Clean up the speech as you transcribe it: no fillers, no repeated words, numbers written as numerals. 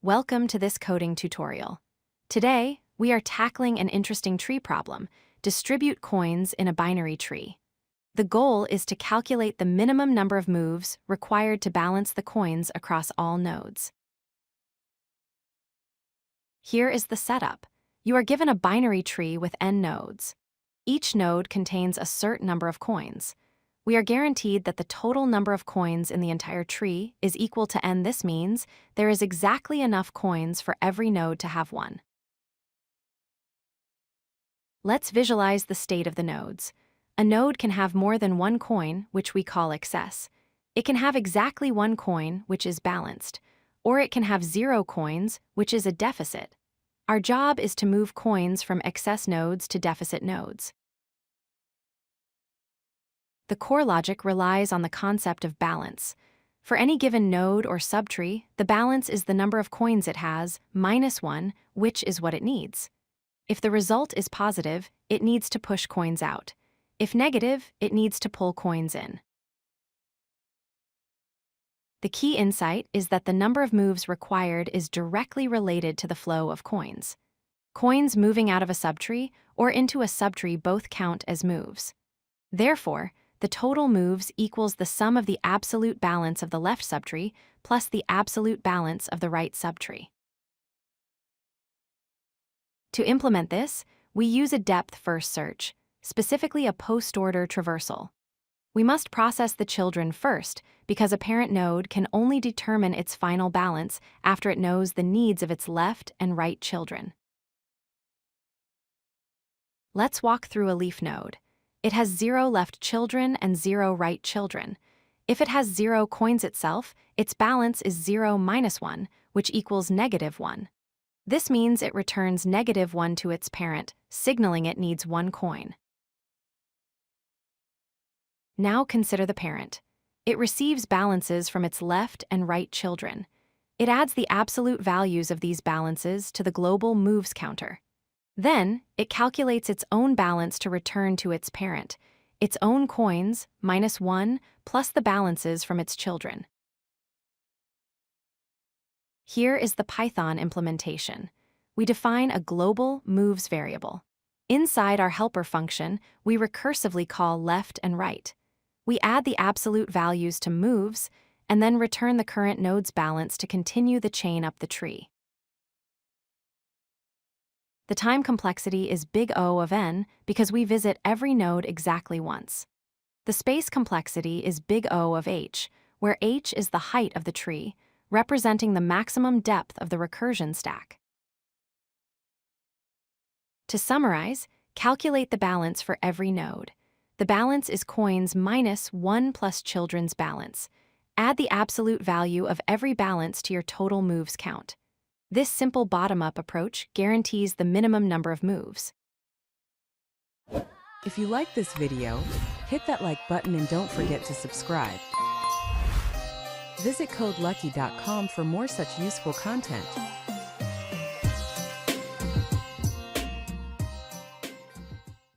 Welcome to this coding tutorial. Today, we are tackling an interesting tree problem: distribute coins in a binary tree. The goal is to calculate the minimum number of moves required to balance the coins across all nodes. Here is the setup. You are given a binary tree with n nodes. Each node contains a certain number of coins. We are guaranteed that the total number of coins in the entire tree is equal to n. This means there is exactly enough coins for every node to have one. Let's visualize the state of the nodes. A node can have more than one coin, which we call excess. It can have exactly one coin, which is balanced, or it can have 0 coins, which is a deficit. Our job is to move coins from excess nodes to deficit nodes. The core logic relies on the concept of balance. For any given node or subtree, the balance is the number of coins it has minus 1, which is what it needs. If the result is positive, it needs to push coins out. If negative, it needs to pull coins in. The key insight is that the number of moves required is directly related to the flow of coins. Coins moving out of a subtree or into a subtree both count as moves. Therefore, the total moves equals the sum of the absolute balance of the left subtree plus the absolute balance of the right subtree. To implement this, we use a depth-first search, specifically a post-order traversal. We must process the children first because a parent node can only determine its final balance after it knows the needs of its left and right children. Let's walk through a leaf node. It has 0 left children and 0 right children. If it has 0 coins itself, its balance is 0 minus 1, which equals negative 1. This means it returns negative 1 to its parent, signaling it needs 1 coin. Now consider the parent. It receives balances from its left and right children. It adds the absolute values of these balances to the global moves counter. Then, it calculates its own balance to return to its parent, its own coins, minus 1, plus the balances from its children. Here is the Python implementation. We define a global moves variable. Inside our helper function, we recursively call left and right. We add the absolute values to moves, and then return the current node's balance to continue the chain up the tree. The time complexity is big O of n because we visit every node exactly once. The space complexity is big O of h, where h is the height of the tree, representing the maximum depth of the recursion stack. To summarize, calculate the balance for every node. The balance is coins minus 1 plus children's balance. Add the absolute value of every balance to your total moves count. This simple bottom-up approach guarantees the minimum number of moves. If you like this video, hit that like button and don't forget to subscribe. Visit codelucky.com for more such useful content.